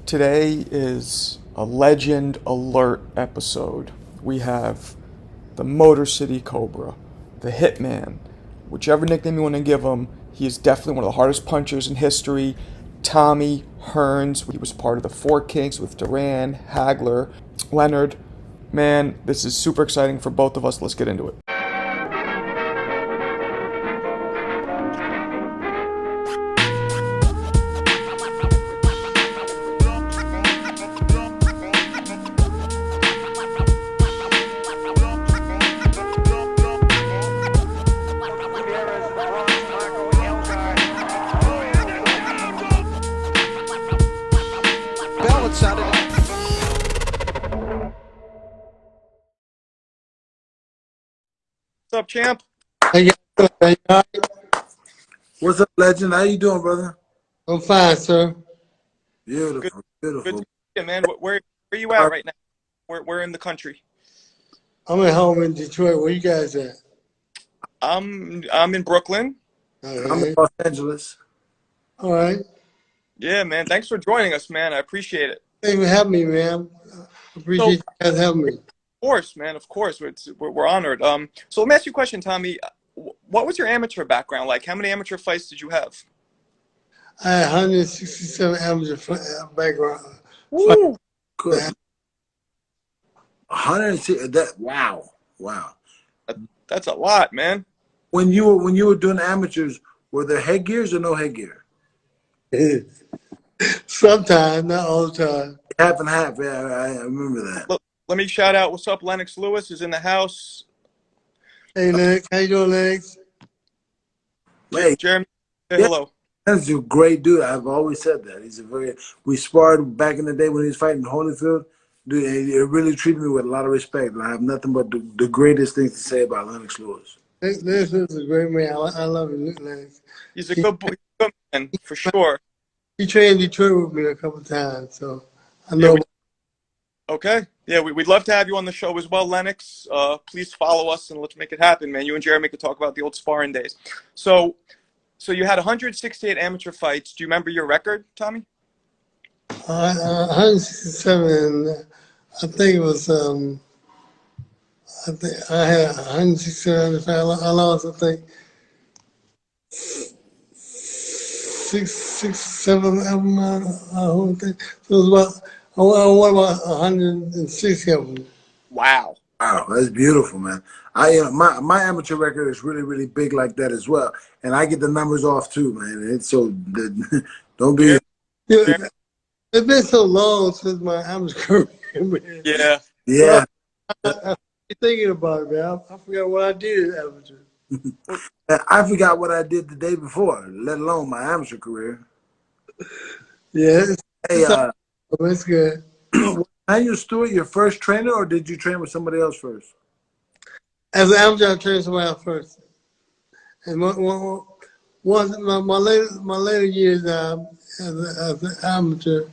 Today is a legend alert episode. We have the Motor City Cobra, the Hitman, whichever nickname you want to give him. He is definitely one of the hardest punchers in history. Tommy Hearns, he was part of the Four Kings with Duran, Hagler, Leonard. Man, this is super exciting for both of us. Let's get into it. What's up, champ? Hey, guys. What's up, legend? How you doing, brother? I'm fine, sir. Beautiful, Good beautiful. to see you, man. Where are you at right now? Where in the country? I'm at home in Detroit. Where you guys at? I'm in Brooklyn. I'm in Los Angeles. All right. Yeah, man. Thanks for joining us, man. I appreciate it. Thanks for having me, man. I appreciate you guys having me. Of course, man. Of course, we're honored. So let me ask you a question, Tommy. What was your amateur background like? How many amateur fights did you have? I had 167 amateur background. Woo! Good. 106. Wow. That's a lot, man. When you were doing amateurs, were there headgears or no headgear? Sometimes, not all the time. Half and half. Yeah, I remember that. Let me shout out. What's up, Lennox Lewis is in the house. Hey, Lennox. How you doing, Lennox? Hey, Jeremy, say hello. that's a great dude. I've always said that. He's a very. We sparred back in the day when he was fighting Holyfield. Dude, and he really treated me with a lot of respect. And I have nothing but the greatest things to say about Lennox Lewis. Lennox is a great man. I love him, Lennox. He's a good boy, good man for sure. He trained in Detroit with me a couple times, so I know. Okay. Yeah, we'd love to have you on the show as well, Lennox. Please follow us and let's make it happen, man. You and Jeremy could talk about the old sparring days. So you had 168 amateur fights. Do you remember your record, Tommy? 167. I think it was. I think I had 167. I lost. I think six, seven of them. I don't think. So it was about. I won about 160 of them. Wow. Wow, that's beautiful, man. My amateur record is really, really big like that as well, and I get the numbers off too, man. It's so don't be. Yeah, it's been so long since my amateur career, man. Yeah. Yeah. I'm thinking about it, man. I forgot what I did as amateur. I forgot what I did the day before, let alone my amateur career. Yeah, Hey, it's good. Daniel Stewart, your first trainer, or did you train with somebody else first? As an amateur, I trained somebody else first. And my later years as an amateur,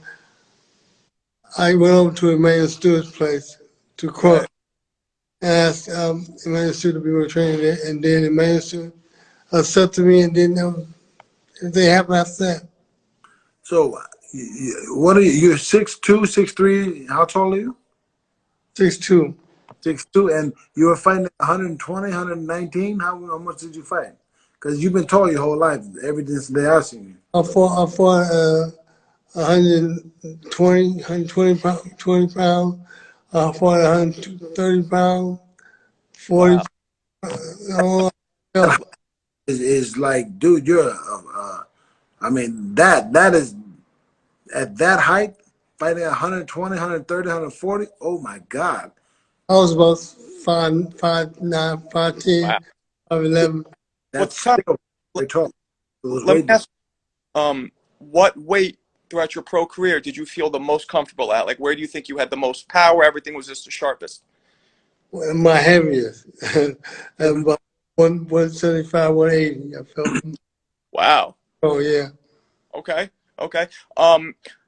I went over to Emmanuel Stewart's place to court and asked Emmanuel Stewart to be my trainer there. And then Emmanuel Stewart accepted me, and then they happened after that. So, what are you? You're 6'2", 6'3". How tall are you? 6'2". 6'2", and you were fighting at 120, 119. How much did you fight? Because you've been tall your whole life, ever since the day I seen you. I fought 120, 120 pounds. I fought 130 pounds, 40 Wow. pounds. Is like, dude, you're. I mean, that is at that height, fighting at 120, 130, 140. Oh my God. I was about 5'9", 5'10", Wow. 5'11". That's Well, still very tall. let me ask, what weight throughout your pro career did you feel the most comfortable at? Like, where do you think you had the most power? Everything was just the sharpest. My heaviest, about 175, 180. I felt. Wow. Oh yeah. Okay.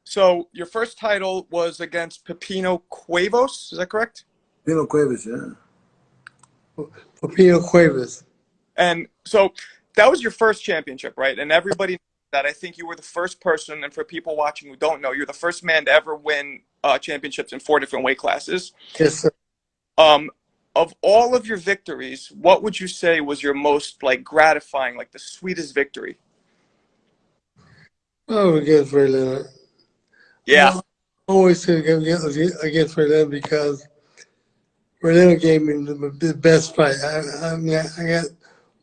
So your first title was against Pepino Cuevas. Is that correct? Pino Cuevas, yeah. Pepino Cuevas. And so that was your first championship, right? And everybody that I think you were the first person, and for people watching who don't know, you're the first man to ever win championships in 4 different weight classes. Yes, sir. Of all of your victories, what would you say was your most like gratifying, like the sweetest victory? Oh, against Ray Leonard. Yeah. I always say against Ray Leonard because Ray Leonard gave me the best fight. I mean, I got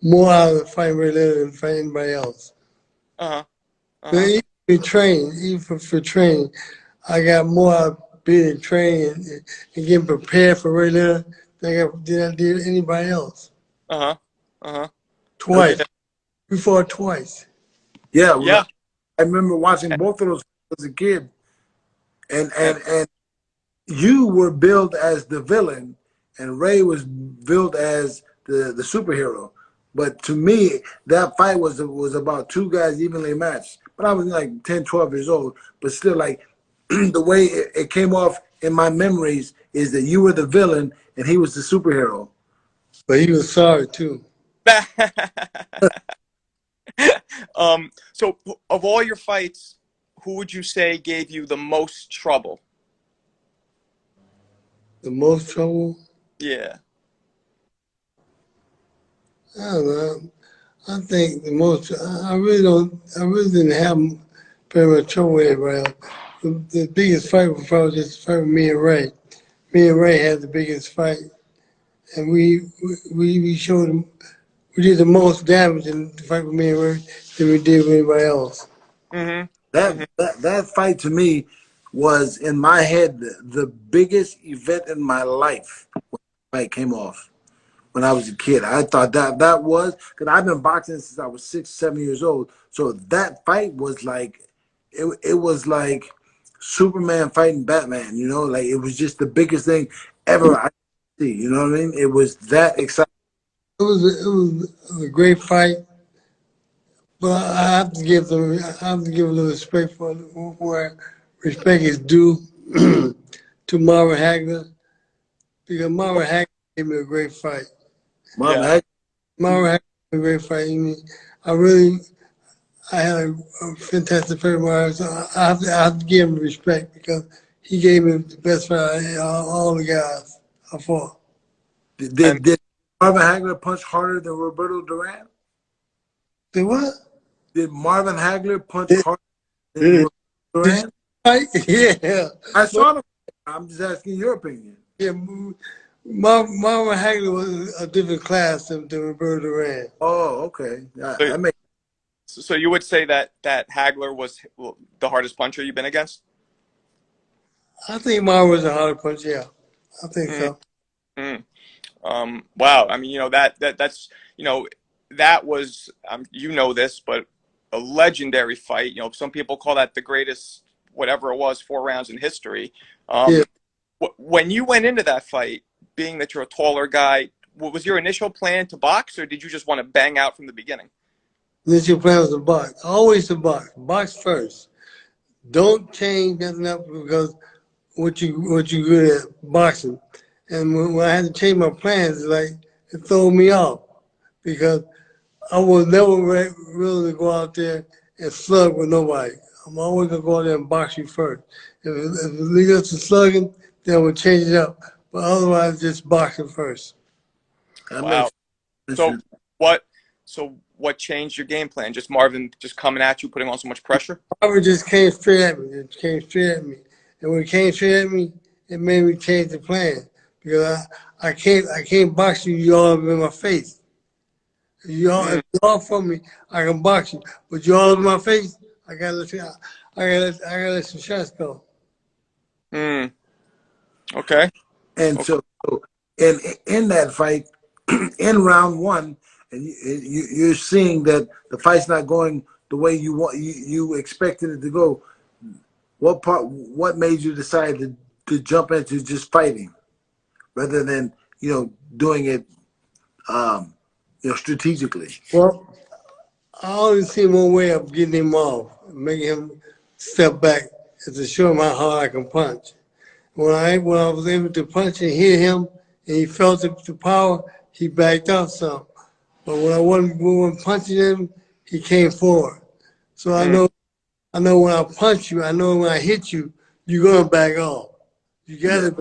more out of fighting Ray Leonard than fighting anybody else. Uh-huh. But Uh-huh. even for training, I got more out of being in training and getting prepared for Ray Leonard than I did anybody else. Uh-huh. Uh-huh. Twice. We fought twice. Yeah, Yeah. I remember watching both of those as a kid, and you were billed as the villain, and Ray was billed as the superhero. But to me, that fight was about two guys evenly matched. But I was like 10, 12 years old. But still, like, the way it came off in my memories is that you were the villain and he was the superhero. But he was sorry, too. So of all your fights, who would you say gave you the most trouble? The most trouble? Yeah. I don't know. I think the most, I really didn't have very much trouble with anybody else. The biggest fight was probably just the fight with me and Ray. Me and Ray had the biggest fight, and we showed them, we did the most damage in the fight with me and Ray than we did with anybody else. Mm-hmm. That fight to me was, in my head, the biggest event in my life when the fight came off. When I was a kid, I thought that was, because I've been boxing since I was 6, 7 years old. So that fight was like, it was like Superman fighting Batman. You know, like it was just the biggest thing ever I see. You know what I mean? It was that exciting. It was a great fight, but I have to give them, I have to give a little respect for where respect is due to Marvin Hagler, because Marvin Hagler gave me a great fight. Marvin Yeah. Marvin had a great fight. I had a fantastic fight with Marvin, so I have to give him respect because he gave me the best fight of all the guys I fought. Did Marvin Hagler punch harder than Roberto Duran? Say what? Did Marvin Hagler punch Yeah. harder than Roberto Duran? Fight? Yeah. I saw the fight. I'm just asking your opinion. Yeah. Marvin Hagler was a different class than Roberto Duran. Oh, okay. That makes So you would say that Hagler was the hardest puncher you've been against? I think Marvin was a harder punch. Yeah, I think so. Wow. I mean, that's that was you know this, but a legendary fight. Some people call that the greatest, whatever it was, 4 rounds in history. Yeah. When you went into that fight, being that you're a taller guy, what was your initial plan to box, or did you just want to bang out from the beginning? Initial plan was to box. Always to box. Box first. Don't change nothing up because what you good at boxing. And when I had to change my plans, it threw me off because I was never willing to go out there and slug with nobody. I'm always gonna go out there and box you first. If it leads us to slugging, then we'll change it up. But otherwise, just boxing first. Wow. So what changed your game plan? Just Marvin just coming at you, putting on so much pressure? Marvin just came straight at me. And when it came straight at me, it made me change the plan. Because I can't box you all up in my face. If you all from me, I can box you. But you all up in my face, I gotta let some shots go. Okay. And so in that fight, in round 1, and you're seeing that the fight's not going the way you expected it to go. What made you decide to jump into just fighting rather than doing it strategically? Well, I always see one way of getting him off, making him step back, is to show him how hard I can punch. When I was able to punch and hit him, and he felt the power, he backed off some. But when I wasn't punching him, he came forward. So I know when I punch you, I know when I hit you, you're gonna back off. You got it.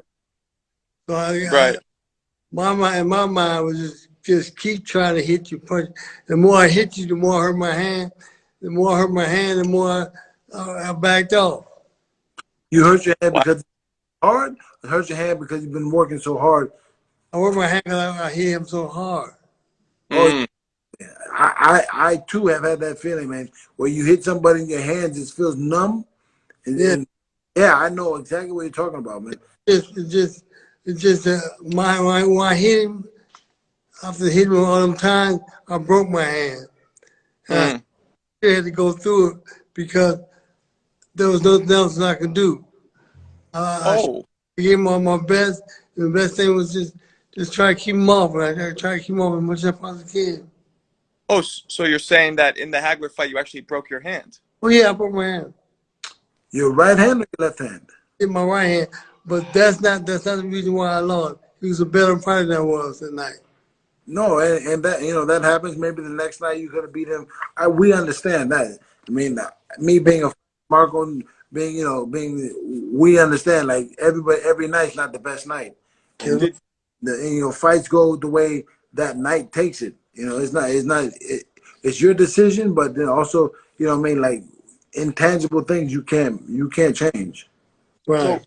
So Right. in my mind was just keep trying to hit you, punch. The more I hit you, the more I hurt my hand. The more I hurt my hand, the more I backed off. You hurt your hand Wow. because it's hard, or hurt your hand because you've been working so hard? I hurt my hand because I hit him so hard. Oh, Mm. I too have had that feeling, man, where you hit somebody in your hands, it feels numb. Yeah. And yeah, I know exactly what you're talking about, man. It's just when I hit him, after hitting him all them times, I broke my hand. And I Mm. still had to go through it because there was nothing else I could do. I Oh. gave him all my best. And the best thing was just try to keep him off. And I try to keep him off as much as I possibly can. Oh, so you're saying that in the Hagler fight, you actually broke your hand? Oh yeah, I broke my hand. Your right hand or your left hand? Hit my right hand. But that's not the reason why I lost. He was a better fighter than I was that night. No, and that that happens. Maybe the next night you could have beat him. We understand that. I mean, me being a Marco, being we understand. Like every night's not the best night, and Did fights go the way that night takes it. It's your decision, but then also like intangible things you can't change. Right.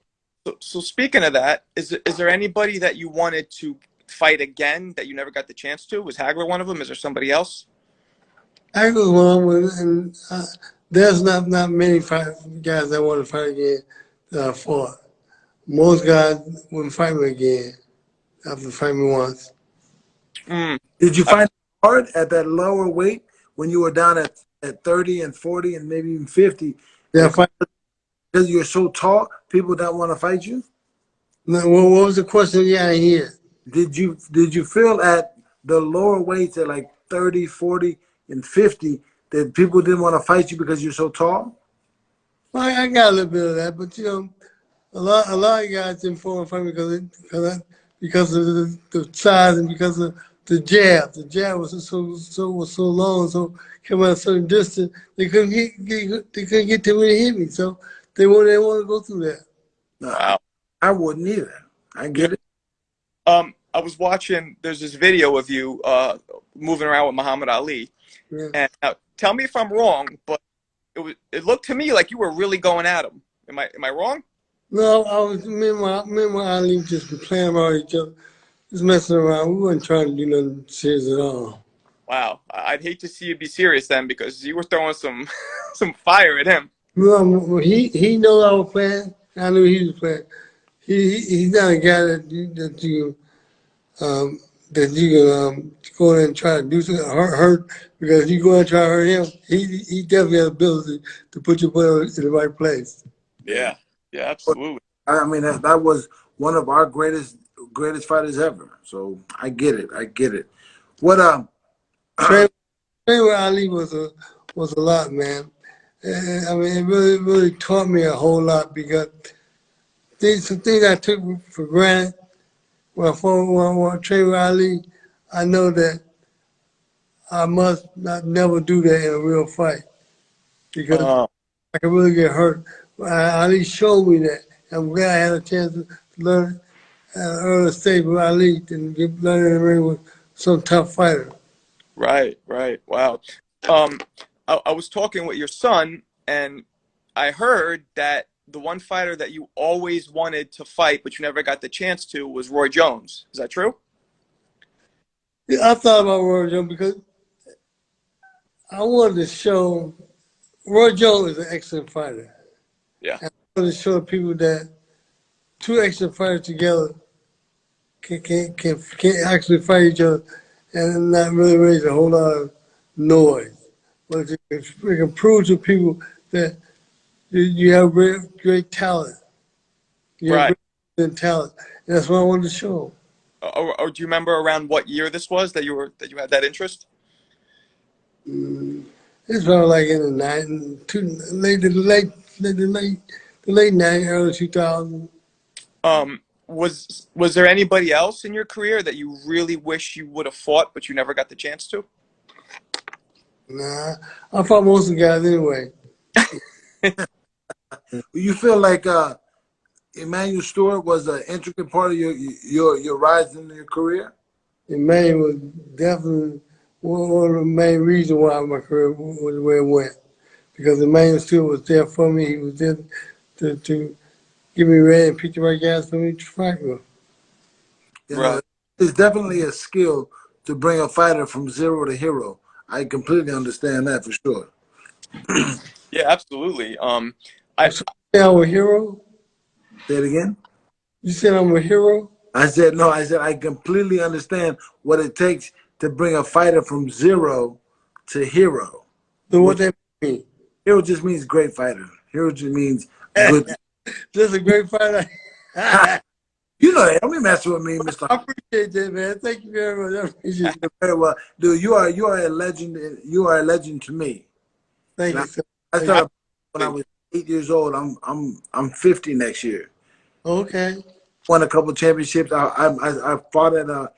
so speaking of that, is there anybody that you wanted to fight again that you never got the chance to? Was Hagler one of them? Is there somebody else? I was one with, and there's not many guys that want to fight again that I fought. Most guys wouldn't fight me again after fighting me once. Mm. Did you find it hard at that lower weight when you were down at 30 and 40 and maybe even 50? Yeah, fight. Because you're so tall, people don't want to fight you? What was the question? Yeah, here. Did you feel at the lower weights at like 30, 40, and 50 that people didn't want to fight you because you're so tall? Well, I got a little bit of that, but a lot of guys didn't fall and fight me because of the size and because of the jab. The jab was so long, so came out a certain distance. They couldn't get to me to hit me, so they wouldn't want to go through that. No, Wow. I wouldn't either. I get it. I was watching. There's this video of you moving around with Muhammad Ali, Yeah. and tell me if I'm wrong, but it looked to me like you were really going at him. Am I wrong? No, me and my Ali just be playing around each other, just messing around. We wasn't trying to do nothing serious at all. Wow. I'd hate to see you be serious then, because you were throwing some some fire at him. No, he knows I was playing. I knew he was playing. He's not a guy that you can go in and try to do something hurt because you go and try to hurt him. He definitely has the ability to put your foot in the right place. Yeah. Yeah, absolutely. I mean, that was one of our greatest fighters ever. So I get it. I get it. What Training with Ali was a lot, man. I mean, it really taught me a whole lot because some things I took for granted when I trained with Ali, I know that I must not never do that in a real fight because I can really get hurt. Ali showed me that. I'm glad I had a chance to learn at an early stage with Ali and learn in the ring with some tough fighter. Right. Wow. I was talking with your son, and I heard that the one fighter that you always wanted to fight, but you never got the chance to, was Roy Jones. Is that true? Yeah, I thought about Roy Jones because I wanted to show Roy Jones is an excellent fighter. Yeah. And I wanted to show people that two excellent fighters together can actually fight each other and not really raise a whole lot of noise. But it can prove to people that you have great talent. You have Right. great talent. And that's what I wanted to show. Or do you remember around what year this was that you had that interest? It's probably like in the late 90s, early 2000s. Was there anybody else in your career that you really wish you would have fought, but you never got the chance to? Nah, I fought most of the guys anyway. You feel like Emmanuel Stewart was an intricate part of your rise in your career? Emmanuel was definitely one of the main reasons why my career was where it went. Because Emmanuel Stewart was there for me. He was there to give me ready and pick the right guys for me to fight with. You know, Right. it's definitely a skill to bring a fighter from zero to hero. I completely understand that for sure. Yeah, absolutely. I So you say I'm a hero? Say it again. You said I'm a hero? I said no. I said I completely understand what it takes to bring a fighter from zero to hero. So what Which that mean? hero just means great fighter. Hero just means good. Just a great fighter. I You know that. Don't be messing with me, Mister. appreciate that, man. Thank you very much. I appreciate it. Very well, dude. You are a legend. You are a legend to me. Thank And you, sir. I Thank you. started when I was 8 years old. I'm 50 next year. Okay. Won a couple championships. I fought at the.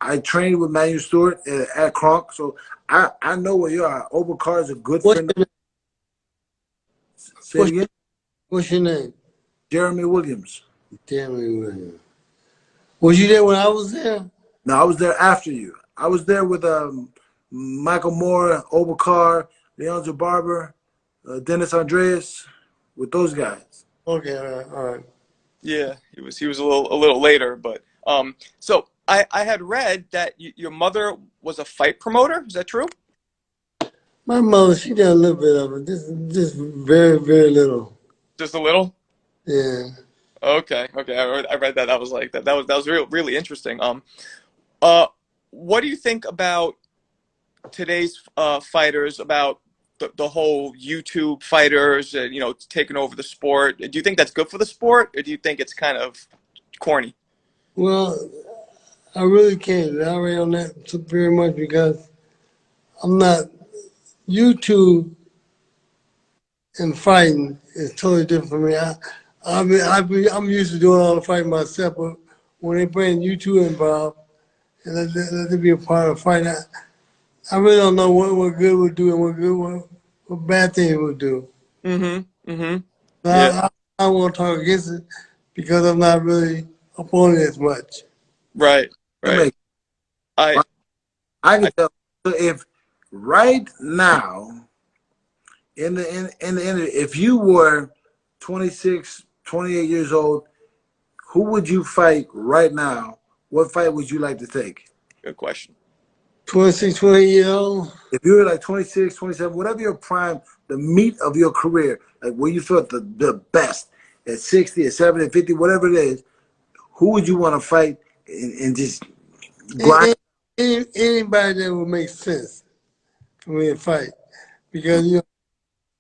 I trained with Manuel Stewart at Kronk, so I know where you are. Overcar is a good What's friend. your name? Say it again. What's your name? Jeremy Williams. Damn it. Was you there when I was there? No, I was there after you. I was there with Michael Moore, Overcar, Leonzo Barber, Dennis Andreas, with those guys. Okay, all right. Yeah, he was a little later, but so I had read that your mother was a fight promoter. Is that true? My mother, she did a little bit of it. Just very, very little. Just a little. Yeah. Okay, okay. I read that. That was like that. That was really interesting. Uh, what do you think about today's fighters? About the whole YouTube fighters, taking over the sport. Do you think that's good for the sport, or do you think it's kind of corny? Well, I really can't elaborate on that very much because I'm not YouTube and fighting is totally different for me. I'm used to doing all the fighting myself, but when they bring YouTube involved and let it be a part of the fight, I really don't know what good would do and what bad thing it would do. Mm-hmm. Mm-hmm. So Yeah. I don't want to talk against it because I'm not really upon it as much. Right. It Right. makes, I. I can I tell. So if right now in the end, if you were 26, 28 years old, who would you fight right now? What fight would you like to take? Good question. 26, 28 years old. If you were like 26, 27, whatever your prime, the meat of your career, like where you felt the best at 60, at 70, at 50, whatever it is, who would you want to fight and just grind? Anybody that would make sense for me to fight. Because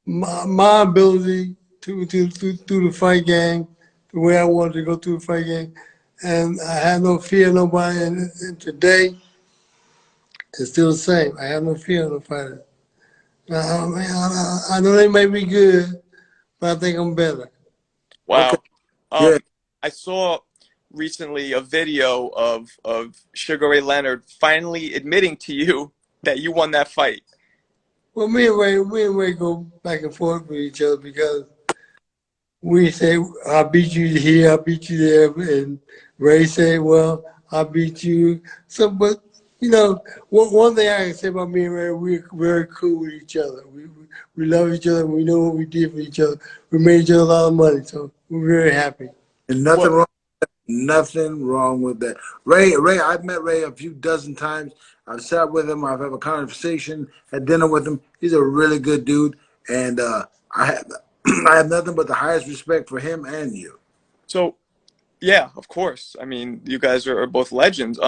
my ability through the fight game, the way I wanted to go through the fight game, and I have no fear of nobody. And today, it's still the same. I have no fear of no fighter. Now, I know they may be good, but I think I'm better. Okay, Wow. yeah. I saw recently a video of Sugar Ray Leonard finally admitting to you that you won that fight. Well, me and Ray go back and forth with each other because we say, I beat you here, I beat you there, and Ray say, well, I beat you. So, but, one thing I can say about me and Ray, we're very cool with each other. We love each other, we know what we did for each other. We made each other a lot of money, so we're very happy. And What? nothing wrong with that. Ray, I've met Ray a few dozen times. I've sat with him. I've had a conversation, had dinner with him. He's a really good dude, and I have I have nothing but the highest respect for him and you. So, yeah, of course. I mean, you guys are both legends.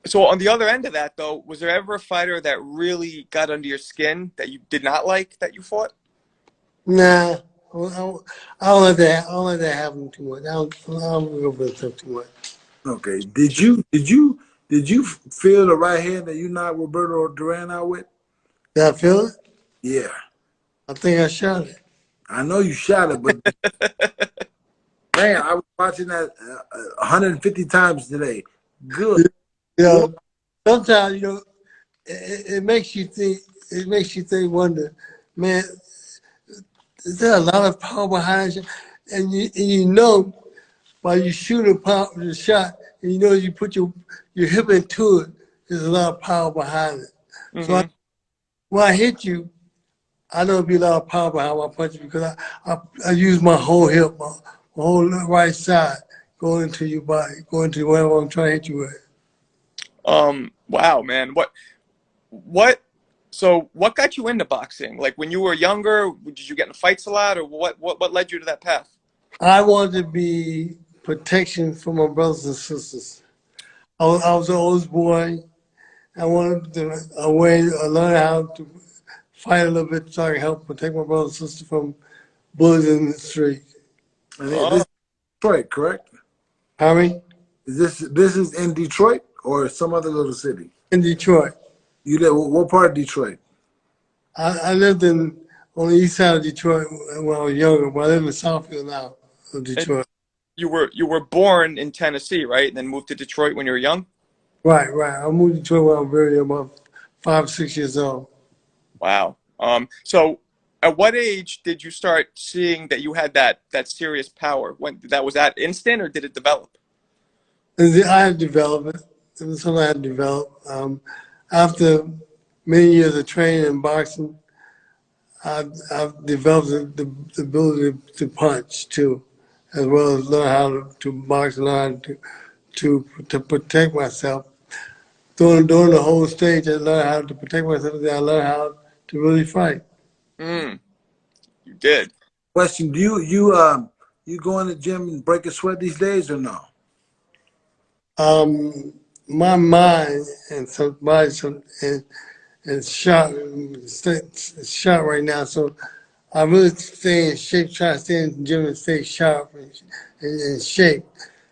So on the other end of that, though, was there ever a fighter that really got under your skin that you did not like that you fought? Nah, I don't let that happen too much. I don't go for stuff too much. Okay. Did you feel the right hand that you knocked Roberto Duran out with? Did I feel it? Yeah. I think I shot it. I know you shot it, but man, I was watching that 150 times today. Good. Yeah. Sometimes, it makes you think. It makes you think. Wonder, man, is there a lot of power behind you? And you know, while you shoot the shot, and you know you put your hip into it, there's a lot of power behind it. So when I hit you, I know it'll be a lot of power behind my punches because I use my whole hip, my whole right side going into your body, going into whatever I'm trying to hit you with. Wow, man. So what got you into boxing? Like when you were younger, did you get in fights a lot, or what led you to that path? I wanted to be protection for my brothers and sisters. I was the oldest boy. I wanted to learn how to fight a little bit so I could help protect my brothers and sisters from bullies in the street. And this is Detroit, correct? Harry? This is in Detroit or some other little city? In Detroit. You live what part of Detroit? I lived on the east side of Detroit when I was younger, but I live in Southfield now of Detroit. And you were born in Tennessee, right? And then moved to Detroit when you were young? Right. I moved to Detroit when I was very young, about 5 or 6 years old. Wow. So at what age did you start seeing that you had that serious power? When was that instant, or did it develop? I had developed it. It was something I had developed. After many years of training in boxing, I've developed the ability to punch too, as well as learn how to box and learn to protect myself. During the whole stage, I learned how to protect myself. Then I learned how to really fight. You did. Question: Do you go in the gym and break a sweat these days or no? My mind and some body is shot right now. So I really stay in shape, try to stay in the gym and stay sharp and in shape,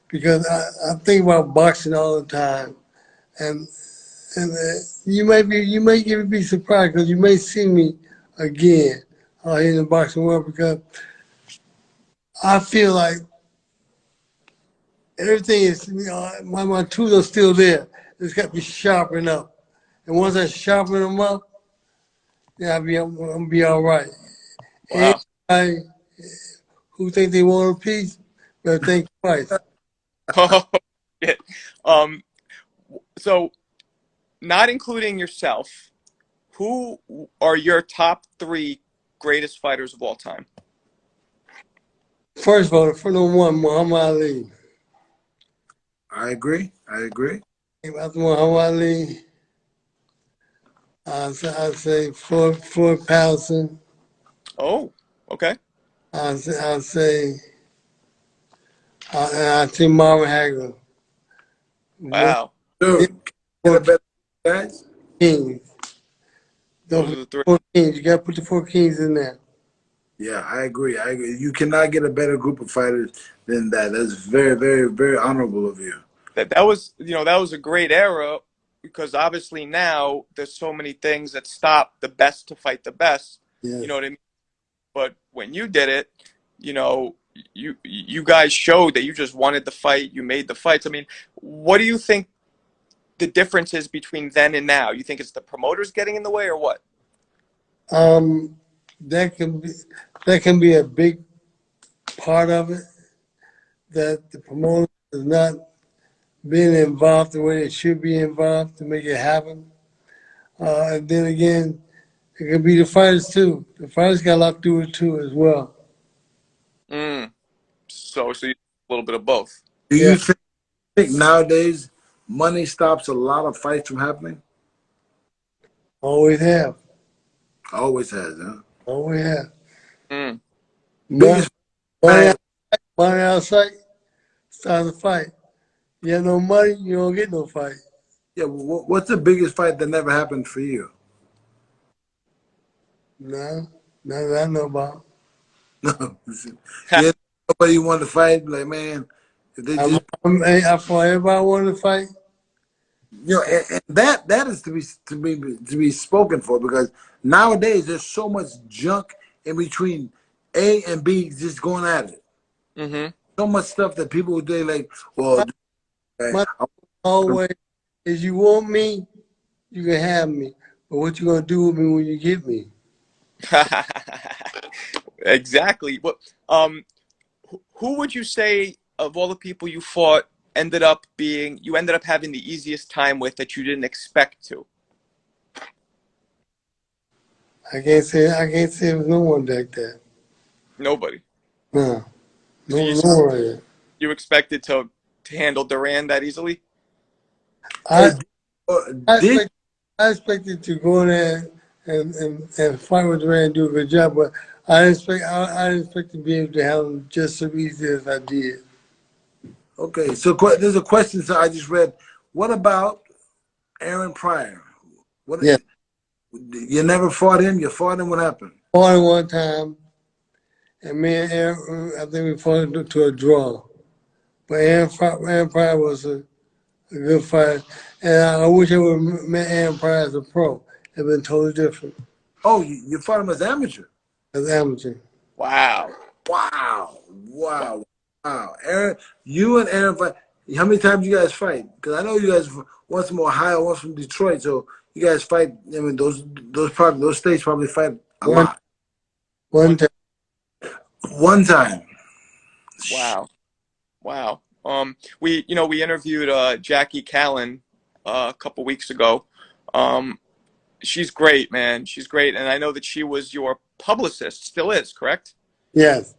because I think about boxing all the time, and you may even be surprised because you may see me again out here in the boxing world, because I feel like everything is, my tools are still there. It's got to be sharpened up. And once I sharpen them up, then I'm gonna be all right. Wow. Anybody who think they want a piece, better think twice. Oh, shit. So not including yourself, who are your top 3 greatest fighters of all time? First of all, for number one, Muhammad Ali. I agree. After Muhammad Ali, I'd say Floyd Patterson. Oh, okay. I'd say Marvin Hagler. Wow. Dude, get a better guys. Kings. Those are the 3. 4 kings. You got to put the 4 kings in there. Yeah, I agree. You cannot get a better group of fighters than that. That's very, very, very honorable of you. That was a great era, because obviously now there's so many things that stop the best to fight the best. Yes. You know what I mean? But when you did it, you guys showed that you just wanted the fight. You made the fights. I mean, what do you think the difference is between then and now? You think it's the promoters getting in the way, or what? That can be a big part of it, that the promoter is not being involved the way it should be involved to make it happen. And then again, it could be the fighters too. The fighters got a lot to do with it too as well. So you a little bit of both. Do you think nowadays money stops a lot of fights from happening? Always have. Always has, huh? Always have. Biggest Money outside starts a fight. You have no money, you don't get no fight. Yeah, what's the biggest fight that never happened for you? No, none that I know about. No. Yeah, nobody you want to fight, like, man, if they just I fought everybody wanted to fight. and that is to be spoken for, because nowadays there's so much junk in between A and B just going at it. So much stuff that people do, like, well, My always is, you want me, you can have me. But what you gonna do with me when you get me? Exactly. What who would you say of all the people you fought you ended up having the easiest time with that you didn't expect to? I can't say there's no one like that. Nobody. No, So no one like that. you expected to handle Duran that easily? I I Did expect I expected to go in there and fight with Duran and do a good job, but I didn't expect to be able to have him just so easy as I did. okay. So there's a question. So I just read. What about Aaron Pryor? What Yeah, you never fought him? You fought him. What happened? fought him one time, and me and Aaron, I think we fought to a draw. But Aaron Pryor was a good fighter, and I wish I would have met Aaron Pryor as a pro. It'd been totally different Oh, you fought him as amateur. as amateur. Wow. Wow, wow, wow. Aaron, you and Aaron fight. How many times you guys fight? Because I know you guys, one's from Ohio, one's from Detroit. So you guys fight. I mean, those states probably fight a One lot. one time, One time. Wow. Wow. We interviewed Jackie Callan a couple weeks ago. She's great, man. She's great, and I know that she was your publicist, still is, correct? yes.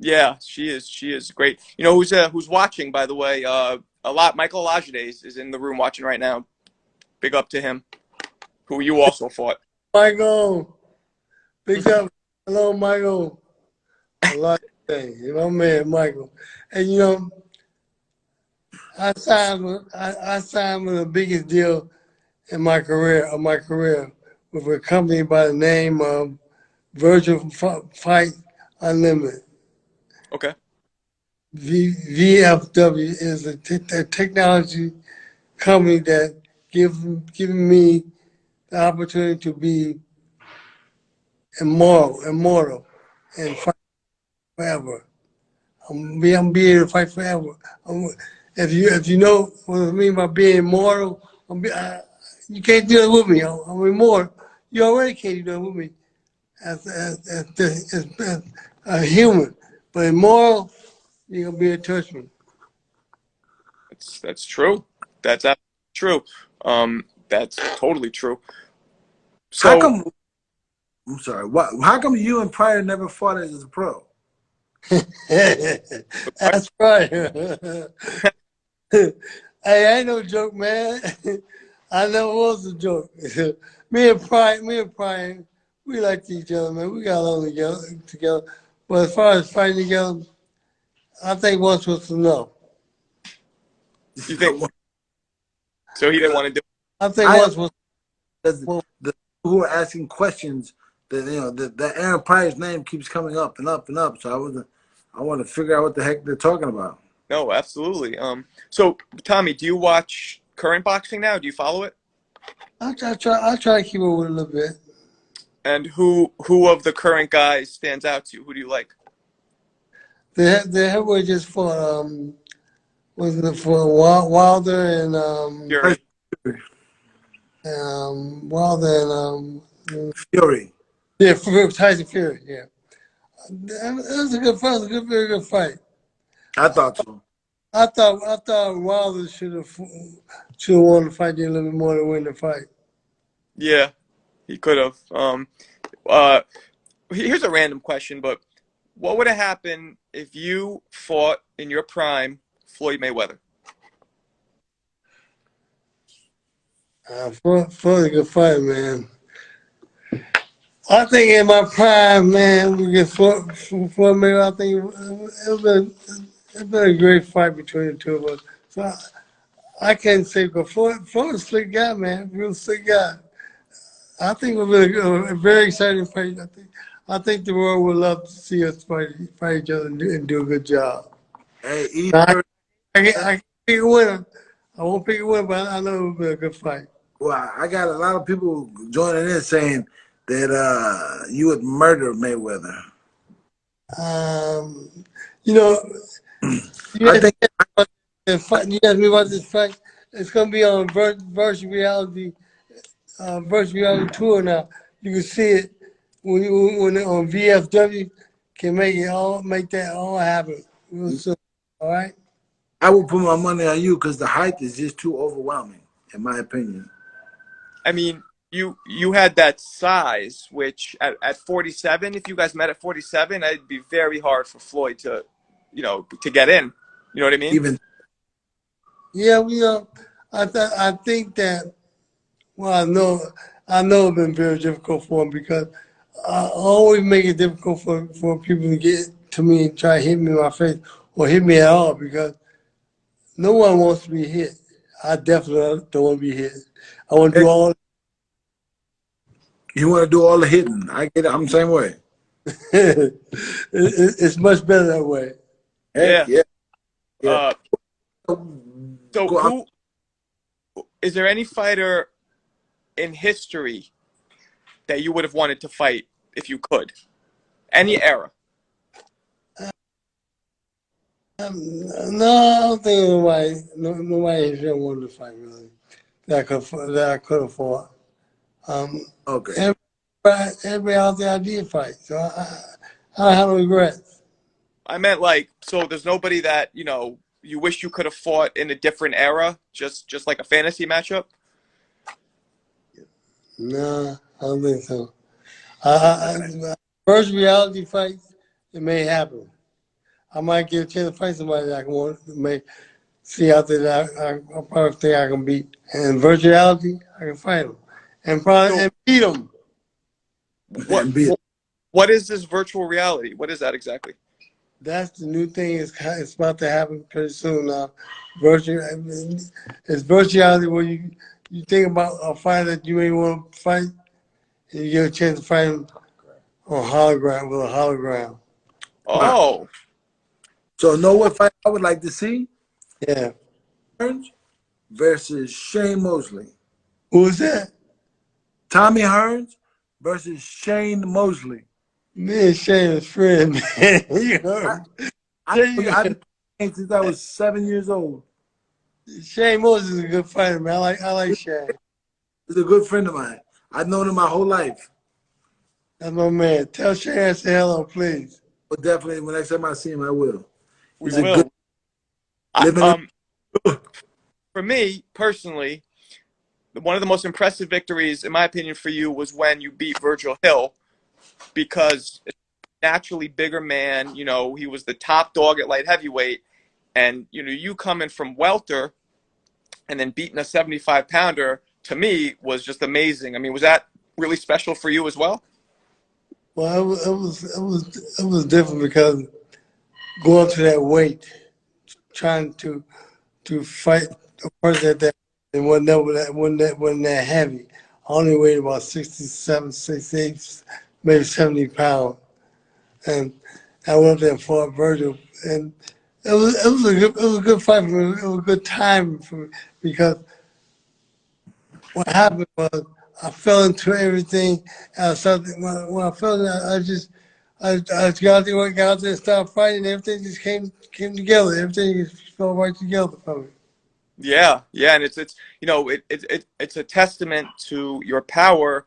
Yeah, she is. She is great. You know who's watching, by the way? A lot. Michael Olajude is in the room watching right now. Big up to him, who you also fought. Michael, big up. Hello, Michael. A lot of things, you know, man, Michael. And I signed with the biggest deal in my career, with a company by the name of Virtual Fight Unlimited. Okay. VFW is a technology company that giving me the opportunity to be immortal, and fight forever. I'm being able to fight forever. If you know what I mean by being immortal, you can't do it with me. I'm immortal. You already can't do it with me as a human, but immoral, you're gonna be able to touch me. That's true. That's absolutely true. That's totally true. How So come? I'm sorry. How come you and Pryor never fought as a pro? That's right. Hey, I ain't no joke, man. I never was a joke. me and Pryor, we liked each other, man. We got along together. But as far as fighting together, I think once was enough. you think so? He didn't want to do. I think I once was the well, people who are asking questions that that Aaron Pryor's name keeps coming up and up and up. So I want to figure out what the heck they're talking about. No, absolutely. So Tommy, do you watch current boxing now? Do you follow it? I try to keep up with it a little bit. And who of the current guys stands out to you? Who do you like? The heavyweight just fought was it for Wilder and Fury. Wilder and Fury. yeah, for Tyson Fury. Yeah, it was a good fight. It was a very good fight. I thought so. I thought Wilder should have won the fight a little bit more to win the fight. Yeah, he could have. Uh, Here's a random question, but what would have happened if you fought in your prime Floyd Mayweather? For a good fight, man. I think in my prime, man, we get Floyd Mayweather. I think it's been a great fight between the two of us. So I can't say, because Floyd's a slick guy, man, real slick guy. I think it will be a very exciting fight. I think the world would love to see us fight each other and do a good job. Hey, I, either. I can't pick a winner. I won't pick a winner, but I know it will be a good fight. Well, I got a lot of people joining in saying that you would murder Mayweather. You know, you I think asked me about this fight. it's gonna be on virtual reality tour now. You can see it when on VFW can make that all happen real soon. All right. I will put my money on you because the height is just too overwhelming, in my opinion. I mean, you had that size, which at 47, if you guys met at 47, it'd be very hard for Floyd to, to get in. You know what I mean? Even Yeah, I think that. Well, I know it's been very difficult for him because I always make it difficult for people to get to me and try to hit me in my face or hit me at all because no one wants to be hit. I definitely don't want to be hit. I want to do all. you want to do all the hitting. I get it. I'm the same way. It's much better that way. Heck Yeah. yeah. So who is there any fighter in history that you would have wanted to fight if you could? Any era? No, I don't think nobody here wanted to fight really that I could have fought. Okay. Everybody out there I did fight, so I don't have no regrets. I meant so there's nobody that, you wish you could have fought in a different era, just like a fantasy matchup? No, I don't think so. First reality fights, it may happen. I might get a chance to fight somebody that I can see out there that I probably think I can beat. And in virtuality, I can fight them and beat them. What is this virtual reality? What is that exactly? That's the new thing. It's about to happen pretty soon now. It's virtuality where you think about a fighter that you may want to fight, and you get a chance to fight him on hologram with a hologram. Oh. So know what fight I would like to see? Yeah. Hearns versus Shane Mosley. Who's that? Tommy Hearns versus Shane Mosley. Me and Shane is friends, man. You heard me. I've been since I was 7 years old. Shane Moses is a good fighter, man. I like Shane. He's a good friend of mine. I've known him my whole life. That's my man. Tell Shane I say hello, please. But definitely, when next time I see him, I will. We He's a will. good For me, personally, one of the most impressive victories, in my opinion, for you was when you beat Virgil Hill, because naturally bigger man, he was the top dog at light heavyweight, and you coming from welter and then beating a 75-pounder, to me was just amazing. I mean, was that really special for you as well? Well, it was different because going to that weight, trying to fight a person that wasn't that heavy. I only weighed about 67, 68, maybe 70 pounds. And I went up there and fought Virgil, and it was a good fight for me. It was a good time for me because what happened was I fell into everything. And when I fell into I just got out there and started fighting. Everything just came together. Everything just fell right together for me. Yeah, and it's it's a testament to your power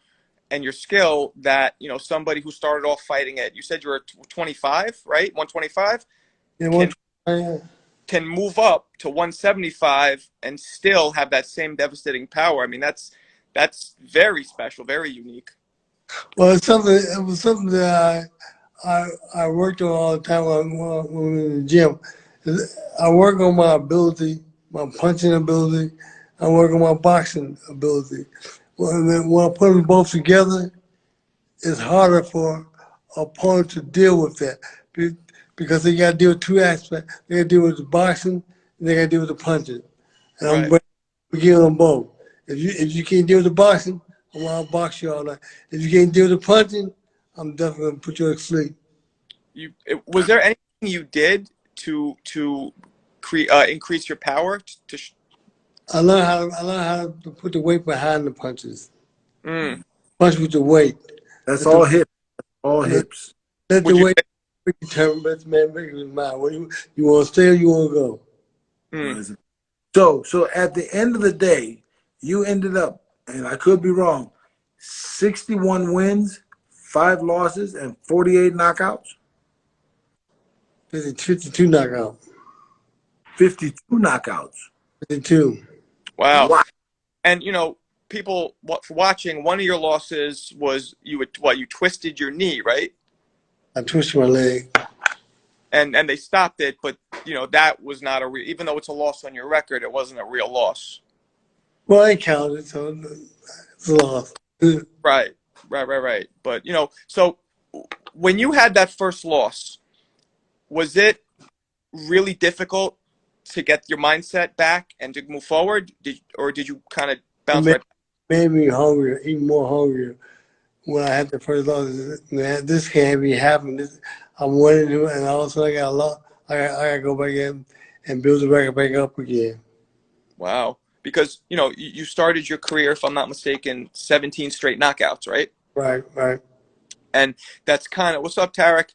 and your skill that somebody who started off fighting you said you were 25, right? 125. Yeah, can move up to 175 and still have that same devastating power. I mean, that's very special, very unique. Well, it was something that I worked on all the time when we were in the gym. I work on my ability, my punching ability. I work on my boxing ability. When I put them both together, it's harder for an opponent to deal with that because they got to deal with two aspects. They got to deal with the boxing and they got to deal with the punching. And Right. I'm giving them both. If you can't deal with the boxing, I'm gonna box you all night. If you can't deal with the punching, I'm definitely gonna put you to sleep. Was there anything you did to increase your power? I learned how to put the weight behind the punches. Mm. Punch with the weight. That's all hips. All hips. Let the weight determine, man, make it mine. You want to stay or you want to go? Mm. So at the end of the day, you ended up, and I could be wrong, 61 wins, 5 losses, and 48 knockouts. 52 knockout. 52 knockouts. 52. Wow. Wow. And people watching, one of your losses was you twisted your knee, right? I twisted my leg. And they stopped it, but that was not even though it's a loss on your record, it wasn't a real loss. Well, it counted, so it's a loss. Right. But so when you had that first loss, was it really difficult to get your mindset back and to move forward? Did you kind of bounce right back? Made me hungrier, even more hungrier. When I had the first loss, man, this can't be happening. I'm winning it, and also I got a lot. I got to go back in and build the record back up again. Wow. Because, you started your career, if I'm not mistaken, 17 straight knockouts, right? Right. And that's kind of, what's up, Tarek?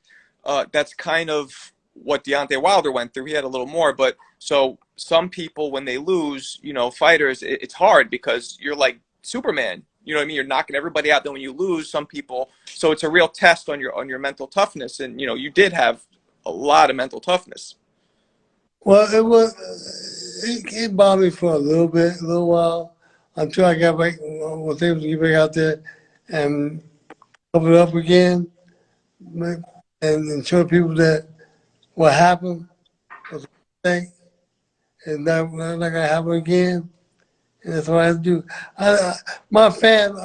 That's kind of what Deontay Wilder went through. He had a little more, but so some people, when they lose, fighters, it's hard because you're like Superman. You know what I mean? You're knocking everybody out. Then when you lose, some people, so it's a real test on your mental toughness. And, you did have a lot of mental toughness. Well, it bothered me for a little while, until I got back, was able to get back out there and cover it up again, and show people that what happened was a mistake, and not gonna happen again. And that's what I had to do. I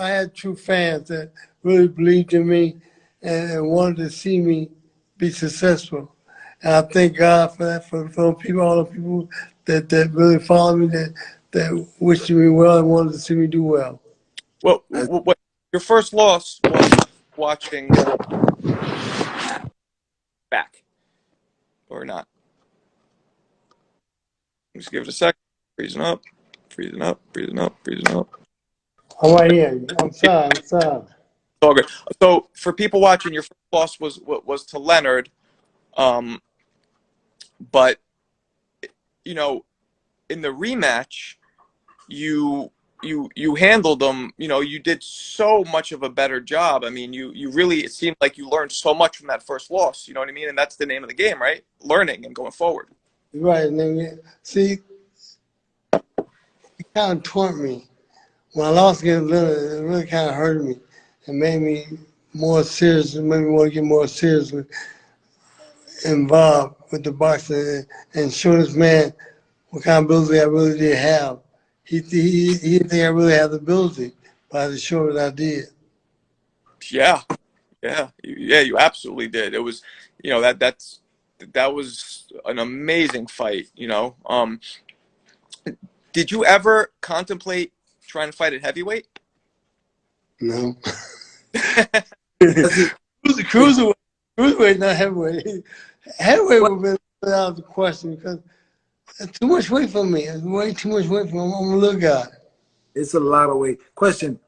had true fans that really believed in me and wanted to see me be successful. And I thank God for that, for people, all the people that really followed me, that wished me well and wanted to see me do well. Well, what your first loss was watching back or not? Just give it a second. Freezing up. I'm right here. I'm sorry. It's all good. So for people watching, your first loss was to Leonard, but in the rematch, you handled them. You did so much of a better job. I mean, you really, it seemed like you learned so much from that first loss. You know what I mean? And that's the name of the game, right? Learning and going forward. Right. And then, see, it kind of taught me. When I lost against Leonard, it really kind of hurt me and made me more serious, and made me want to get more seriously involved with the boxing and show this man what kind of ability I really did have. He didn't think I really had the ability, but I had to show that I did. Yeah, you absolutely did. It was, that was an amazing fight. Did you ever contemplate trying to fight at heavyweight? No. Cruiserweight, not heavyweight. Heavyweight would have been out of the question because it's too much weight for me. It's way too much weight for me. I'm a little guy. It's a lot of weight. Question,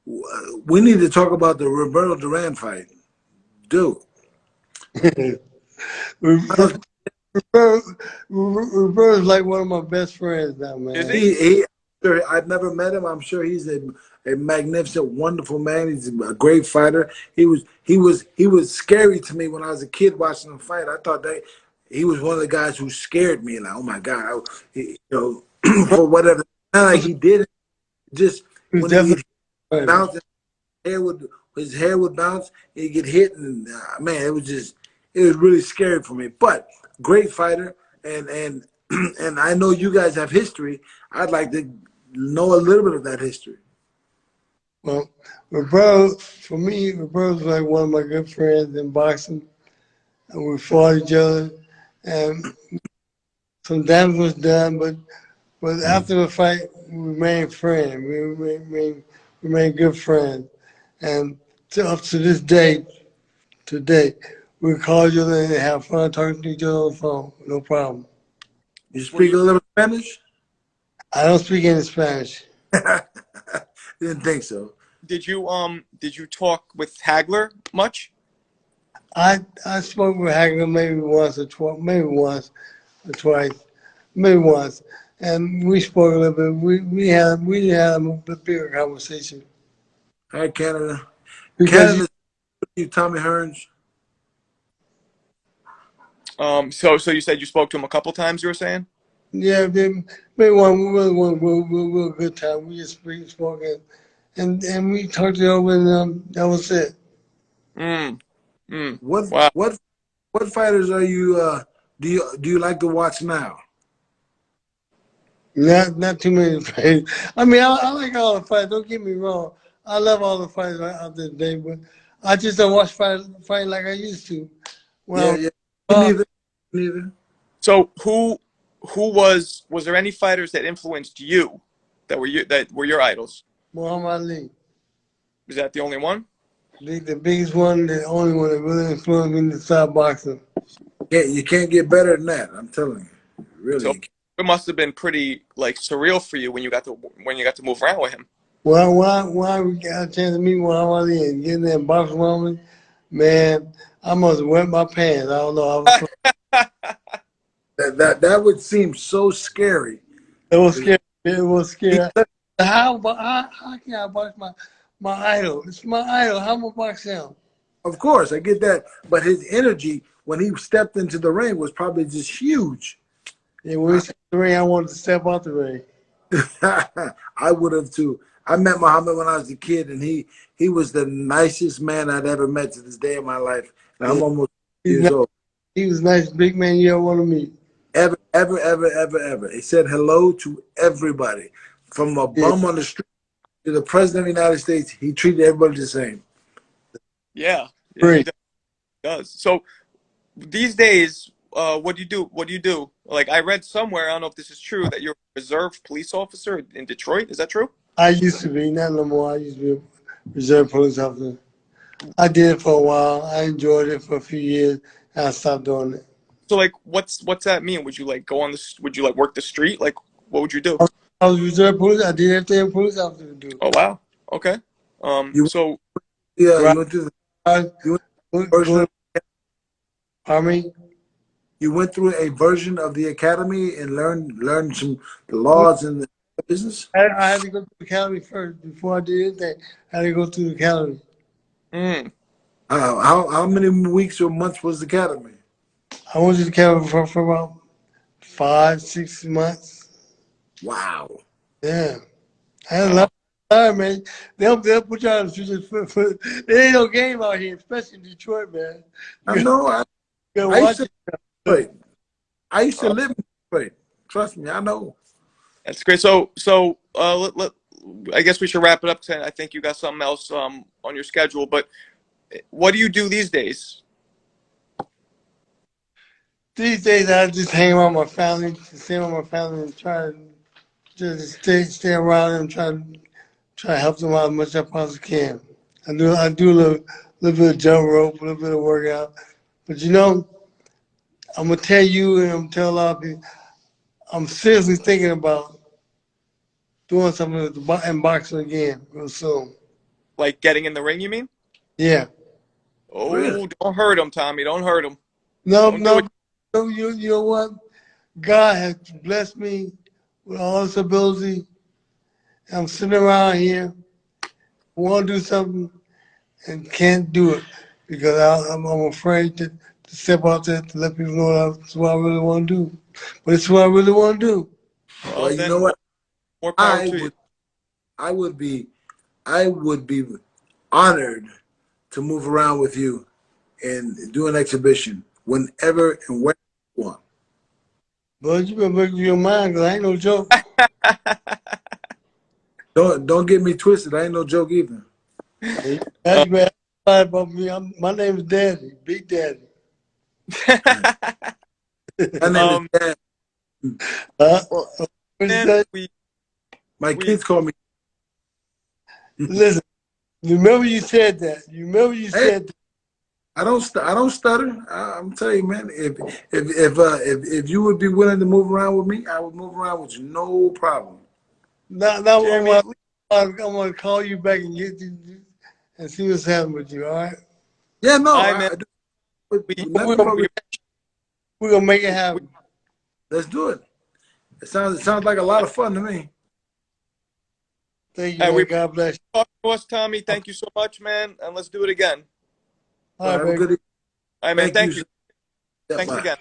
we need to talk about the Roberto Duran fight. Dude. Roberto's like one of my best friends now, man. Is he? I've never met him. I'm sure he's a magnificent, wonderful man. He's a great fighter. He was scary to me when I was a kid watching him fight. I thought that he was one of the guys who scared me. Like, oh my God, for whatever. Not like he did it. Just when he bounce, his hair would bounce, he'd get hit, and man, it was really scary for me. But great fighter, and I know you guys have history. I'd like to know a little bit of that history. Well, Roberto, for me, Roberto's like one of my good friends in boxing, and we fought each other, and some damage was done, but after the fight, we remained friends. We remained good friends, and up to this day, today, we call each other and have fun talking to each other on the phone. No problem. You speak a little Spanish? I don't speak any Spanish. Didn't think so. Did you talk with Hagler much? I spoke with Hagler maybe once or twice, maybe once. and we spoke a little bit. We had a bigger conversation All right, Canada. because Canada, you Tommy Hearns. So you said you spoke to him a couple times. You were saying. yeah, they one real good time. We spoke and we talked it over and that was it. Mm. Mm. What Wow. what what fighters are you? Do you like to watch now? Not too many fights. I mean, I like all the fights. Don't get me wrong. I love all the fights out there today, but I just don't watch fight like I used to. Yeah, Well, yeah. Me neither. Neither. So who was there any fighters that influenced you that were your idols? Muhammad Ali, Was that the only one? the biggest one, the only one that really influenced me to start boxing. Yeah, you can't get better than that. I'm telling you. Really. So it must have been pretty like surreal for you when you got to move around with him. Well, when we got a chance to meet Muhammad Ali and get in there and box with him, man, I must have wet my pants. I don't know. I was so, That would seem so scary. it was scary. It was scary. How can I box my idol? It's my idol. How am I box him? Of course, I get that. But his energy when he stepped into the ring was probably just huge. Yeah, when he stepped in the ring, I wanted to step out the ring. I would have too. I met Muhammad when I was a kid, and he was the nicest man I'd ever met to this day in my life. And I'm almost years old. He was nice, big man you ever want to meet. Ever. He said hello to everybody, from a bum on the street to the president of the United States. He treated everybody the same. Yeah, Great. he does. So these days, what do you do? What do you do? Like I read somewhere, I don't know if this is true, that you're a reserve police officer in Detroit. Is that true? I used to be, not no more. I used to be a reserve police officer. I did it for a while. I enjoyed it for a few years, and I stopped doing it. So like, what's that mean? Would you like go on the? Would you like work the street? Like, what would you do? I was reserve police. I did everything a police officer would do. Oh wow. Okay. You So Yeah, Right. you went through Army. you went through a version of the academy and learned some the laws and the business. I had to go to the academy first before I did anything. I had to go through the academy. mm, How many weeks or months was the academy? I went to the academy for about 5-6 months. Wow. Yeah, I had a lot of time, man. They'll put you on the street. There ain't no game out here, especially in Detroit, man. I know. You gotta I watch used it. to Detroit. I used to live in Detroit. Trust me, I know. that's great. So I guess we should wrap it up. 'Cause I think you got something else on your schedule. But what do you do these days? These days, I just hang around my family, stay around my family, and try to just stay around them, try to help them out as much as I possibly can. I do a little bit of jump rope, a little bit of workout. But you know, I'm gonna tell you, and I'm gonna tell a lot of people, I'm seriously thinking about doing something in boxing again real soon. Like getting in the ring? You mean? Yeah. Oh, Really? don't hurt him, Tommy. Don't hurt him. No, Don't do no, it. no. You know what? God has blessed me with all this ability. I'm sitting around here, want to do something, and can't do it because I'm afraid to step out there to let people know that's what I really want to do. But it's what I really want to do. Well, Well, you then know what? more power I to you. would I would be honored to move around with you and do an exhibition whenever and where you want. But you better make up your mind because I ain't no joke. Don't get me twisted. I ain't no joke either. That's bad about me. My name is Daddy, Big Daddy. My name is Dan. Well, What you man, say? My kids call me. Listen, you remember you said that. You remember you said that. I don't stutter. I'm telling you, man. If you would be willing to move around with me, I would move around with you, no problem. Now Jeremy, I'm gonna call you back and get you and see what's happening with you. All right? Yeah, no, I man, I do. But we, nothing wrong with We're gonna make it happen. Let's do it. It sounds like a lot of fun to me. Thank you, man. God bless you. Talk to us, Tommy. Thank you so much, man. And let's do it again. All right, Have a man. good evening. All right, man. Thank you. Yeah, Thanks bye. again.